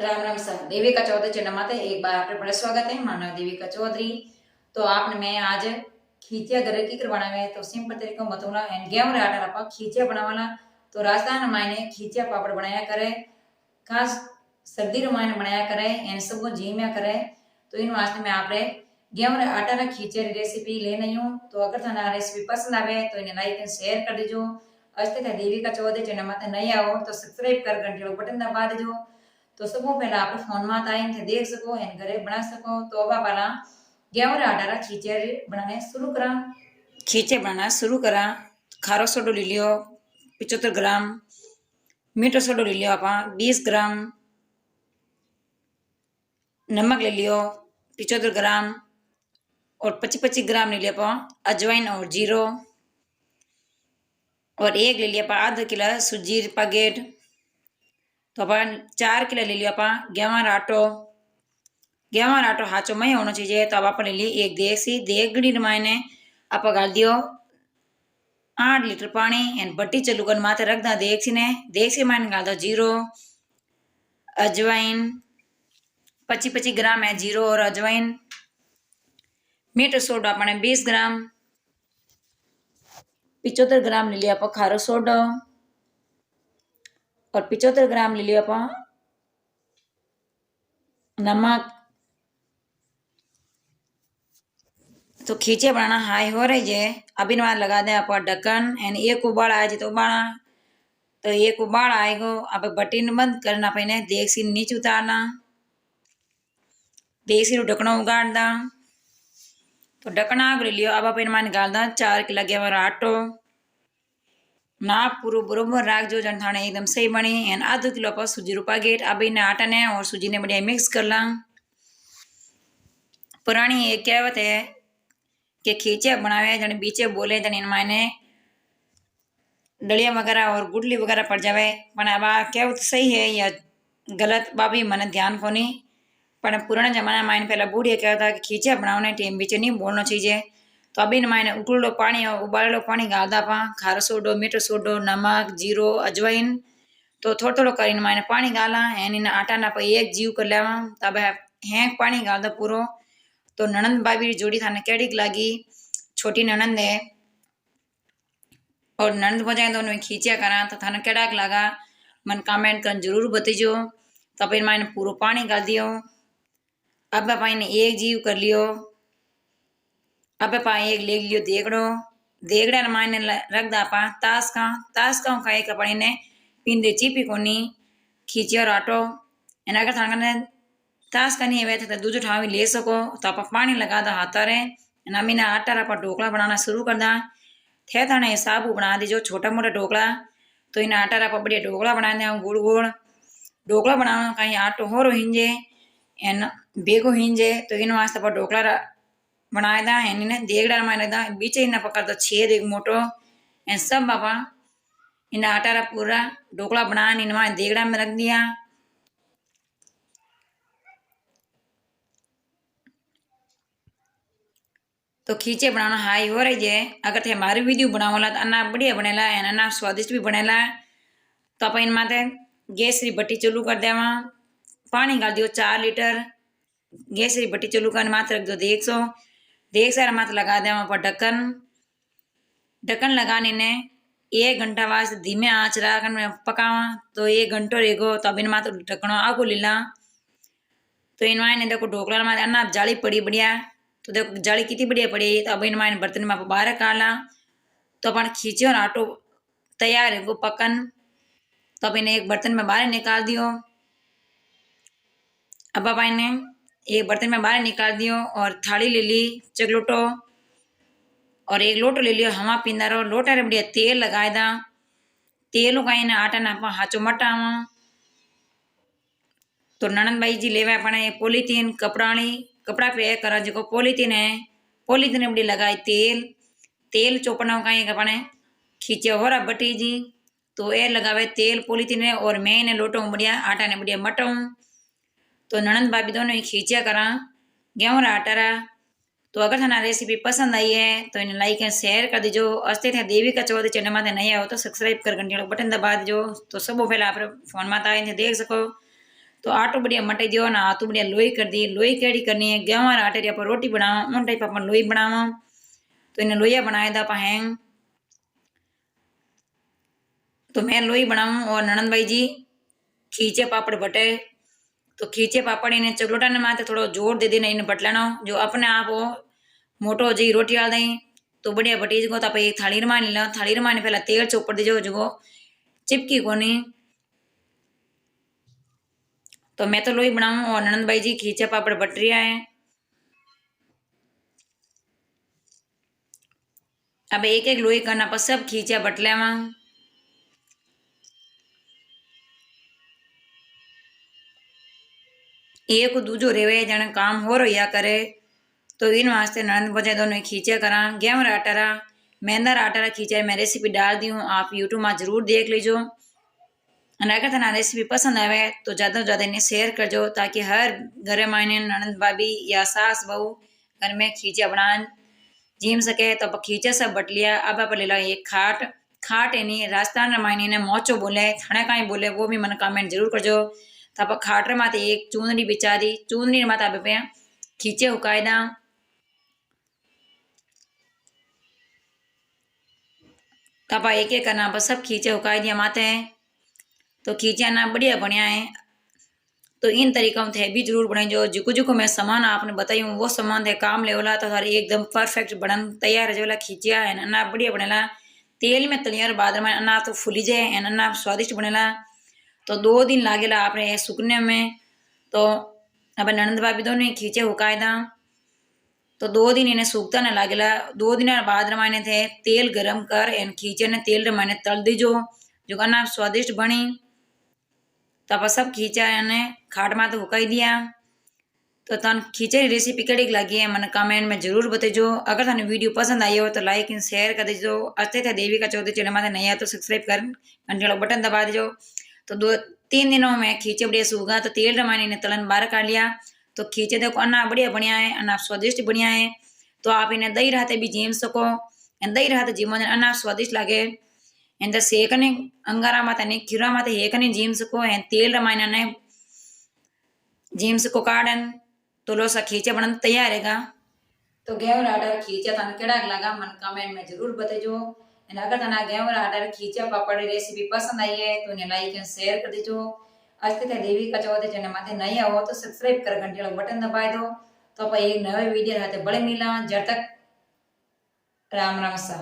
Ram Ram sir, Devika Chaudhary channel में एक बार आपका बड़ा स्वागत है। माना देविका चौधरी। तो आपने मैं आज खींचिया घर की करवाना है तो सिंपल तरीका मतूला एंड गेहूं रे आटा रपा खींचिया बनावाला। तो राजस्थान मायने खींचिया पापड़ बनाया करे, खास सर्दी रो मायने बनाया करे एंड सब जीम्या करे। तो इन वास्ते मैं आपरे गेहूं रे आटा रे खींचिया री रेसिपी लेने हूं। तो अगर थाने रेसिपी पसंद आवे तो इन्हें लाइक एंड शेयर कर दीजो। अस्ते थे देविका चौधरी चैनल में नहीं आओ तो सब्सक्राइब कर घंटी बटन दबा दीजो। तो सबो पहला आप फोन में आईन थे देख सको एन घरे बना सको। तो अब पहला गेहूं रे आटा रा खींचे बनाने शुरू करा। खींचे बनाना शुरू करा। खारो सोडो ले लियो 75 ग्राम, मीठो सोडो ले लियो आपा 20 ग्राम, नमक ले लियो 75 ग्राम और 25 ग्राम ले लिया आपा अजवाइन और जीरो, और एक ले लिया आपा आधा किलो सूजी पैकेट। तो अपन 4 किलो ले लिया आपा गेहूं रा आटो। गेहूं रा आटो हाचो मई होना चाहिए। तो अब आप ले लिए एक देसी देगड़ी मायने आप गाल दियो 8 लीटर पानी एंड बट्टी चालू कर माथे रख दा। देसी मायने गाल दो जीरो, अजवाइन 25 ग्राम है जीरो और अजवाइन, मीठो सोडा अपने 20 ग्राम, 75 ग्राम ले लिया आप खारो सोडो और 75 ग्राम ले लिया आप नमक। तो खींचे बनाना हाई हो रही है। अभी नवा लगा दे आप ढक्कन एंड एक उबाल आए तो उबाला। तो एक उबाल आएगो अब बटीन बंद करना पहले देसी नीचे उतारना, देसी ढकना उगाड़ना। तो ढकना ले लियो। अब अपन मान गालदा 4 किलो गेहूं आटो नाप पूरा बरोबर राख जो जन थाने एकदम सही बनी एंड आधो किलो पर सूजी रू पैकेट। अब इन आटा ने और सूजी ने बढ़िया मिक्स कर ला। पुरानी एक कहावत है कि खींचे बनावे जन बीचे बोले जन इन मायने डलिया वगैरह और गुडली वगैरह पड़ जावे। पण अब कहावत सही है या गलत बाबी मन ध्यान कोनी। पण पुराने जमाना में पहला बूढ़िया कहता था कि खींचे बनाने टाइम बीच नहीं बोलना चाहिए। तो अभी मायने उकड़ो पानी और उबालो पानी गाल दा पा, खारो सोडो मीठो सोडो नमक जीरो अजवाइन। तो थोड़ा थोड़ा कर मायने पानी गाला एन इन आटा ना पर एक जीव कर लेवा। तब हैंक पानी गाल दा पूरो। तो ननंद भाभी जोड़ी थाने केड़ी लागी, छोटी ननंद है और ननंद हो जाए दोनों खींचा करा तो थाने केड़ा लगा मन कमेंट कर जरूर बतीजो। तो फिर मैंने पूरा पानी गाल दियो। अब पानी एक जीव कर लियो। अब पा एक ले लियो देगड़ो, देगड़ा मायने रख दा पा तास का खाए का पानी ने पिंदे चीपी कोनी खींची और आटो। एन अगर थाने तास का नहीं है तो दूजो ठावी ले सको। तो आप पानी लगा दा हाथा रे एन अमीना आटा रा पर ढोकला बनाना शुरू कर दा। थे थाने साबू बना दीजो छोटा मोटा ढोकला। तो इन आटा रा पर बढ़िया ढोकला बना दे गुड़ गुड़ ढोकला बनाना कहीं आटो हो रो हिंजे एन बेगो हिंजे। तो इन वास्ते पर ढोकला बनाए दा एन इन्हें देगड़ा मारे दा बीच इन पकड़ दो छेद एक मोटो एन सब बापा इन आटा रा पूरा ढोकला बना इन देगड़ा में रख दिया। तो खींचे बनाना हाई हो रही है। अगर थे हमारी वीडियो बनावला तो अन्ना बढ़िया बनेला एन अन्ना स्वादिष्ट भी बनेला। तो आप इन माते गैस री बट्टी चालू कर देवा, पानी गाल दियो 4 लीटर। गैस री बट्टी चालू कर मात्र रख दो देख सारा मात्र लगा देवा पर ढक्कन। ढक्कन लगाने ने 1 घंटा वास्ते धीमे आंच रख पकावा। तो 1 घंटो रहेगो तो अब इन मात्र ढक्कनो आगो लीला। तो इन मायने देखो ढोकला में अन्ना जाली पड़ी बढ़िया। तो देखो जाली कितनी बढ़िया पड़ी। तो अब इन मायने बर्तन में बाहर काढ़ला। तो अपन खींचे और आटो तैयार है वो पकन। तो अब इन्हें एक बर्तन में बाहर निकाल दियो। अब आप इन्हें एक बर्तन में बाहर निकाल दियो और थाली ले ली चगलोटो और एक लोटो ले लियो हवा पींदा रो। लोटा रे बढ़िया तेल लगाए दा। तेल उगाई ने आटा ना हाचो मटावा। तो ननंद भाई जी लेवा अपने पॉलीथीन कपड़ा पे करा जो पॉलीथीन है पॉलीथीन बड़ी लगाई तेल चौपना कहीं अपने खींचे हो रहा बटी जी। तो ए लगावे तेल पॉलीथीन है और मैं इन्हें लोटो बढ़िया आटा ने बढ़िया मटाऊं। तो ननंद भाभी दोनों ही खींचा करा गेहूं रा आटा रा। तो अगर थाना रेसिपी पसंद आई है तो इन्हें लाइक एंड शेयर कर दीजो। अस्ते थे देविका चौधरी चैनल में नहीं आओ तो सब्सक्राइब कर घंटी बटन दबा दीजो। तो सब पहले आप फोन में आए थे देख सको। तो आटो बढ़िया मटाई दियो ना आटो बढ़िया लोई कर दी। लोई केड़ी करनी है गेहूं आटे री अपन रोटी बनावा उन टाइप अपन लोई बनावा। तो इन्हें लोइया बनाए दा हैंग। तो मैं लोई बनाऊं और ननंद भाई जी खींचे पापड़ बटे। तो खींचे पापड़ इन्हें चकलोटा ने माथे थोड़ा जोर दे देना इन्हें बट लेना जो अपने आप हो मोटो जी रोटी डाल दें। तो बढ़िया बटी जगो तो एक थाली रमा ला थाली रमा पहला तेल चोपड़ दीजो जो चिपकी कोनी। तो मैं तो लोई बनाऊं और ननंद भाई जी खींचे पापड़ बट रिया है। अब एक एक लोई करना पर सब खींचा बट लेवा। एक दूजो रेवे जने काम हो रहा करे। तो इन वास्ते ननंद बजे दोनों खींचे करा गेहूं रा आटा रा मैदा रा आटा रा खींचा मैं रेसिपी डाल दी हूँ आप यूट्यूब में जरूर देख लीजो। अगर तना रेसिपी पसंद आवे तो ज़्यादा से ज़्यादा इन्हें शेयर करजो ताकि हर घर में इन्हें ननंद भाभी या सास बहू घर में खींचा बना जीम सके। तो अब खींचा सब बट लिया। अब आप ले लो एक खाट। खाट है नहीं राजस्थान मायने ने मोचो बोले थाने का बोले वो भी मन कमेंट जरूर करजो। तो आप खाट रे माथे एक चूंदड़ी बिछा दी चूंदड़ी माथे आप पे खींचे हुकाए दा। तो आप एक एक करना सब खींचे हुकाए दिया माथे। तो खींचा ना बढ़िया बढ़िया है। तो इन तरीका थे भी जरूर बनाइजो जिको जिको मैं सामान आपने बताई वो सामान थे काम लेवला तो थारे एकदम परफेक्ट बनन तैयार है खींचिया है ना बढ़िया बनेला। तेल में तलियार बाद में अन्ना तो फूली जाए अन्ना स्वादिष्ट बनेला। तो 2 दिन लागेला आपने सूखने में। तो अब ननंद भाभी दोनों खींचे हुकाए दा। तो 2 दिन इन्हें सूखता न लागेला। 2 दिन बाद रमाने थे तेल गरम कर एन खींचे ने तेल रमाने तल दीजो जो अन्ना स्वादिष्ट बनी। तो आप सब खींचा ने खाट में तो हुकाई दिया। तो तन खींचे रेसिपी कड़ी लगी है मैंने कमेंट में जरूर बताइजो। अगर थाने वीडियो पसंद आई हो तो लाइक एंड शेयर कर दीजिए। अच्छे थे देवी का चौधरी चैनल में नहीं है तो सब्सक्राइब कर घंटे वाला बटन दबा दीजिए। तो 2-3 दिनों में खींचे बढ़िया सूखा तो तेल रमानी ने तलन बाहर काट लिया। तो खींचे देखो अन्ना बढ़िया बढ़िया है अन्ना स्वादिष्ट बढ़िया है। तो आप इन्हें दही रहते भी जीम सको दही रहते जीमो अन्ना स्वादिष्ट लगे। एंड सेकने अंगारा माता ने खीरा माता हेकने जीम्स को एंड तेल रमायना ने जीम्स को काटन तो लो सा खींचे बनन तैयार हैगा। तो गेहूं आटा खींचा थाने केड़ा लगा मन कमेंट में जरूर बताइजो। एंड अगर तना गेहूं आटा खींचा पापड़ रेसिपी पसंद आई है तो इन्हें लाइक एंड शेयर कर दीजो। आज तक देवी का चौधरी चैनल माथे नहीं हो तो सब्सक्राइब कर घंटे वाला बटन दबा दो। तो एक नए वीडियो रहते बड़े मिला जब तक राम राम सा।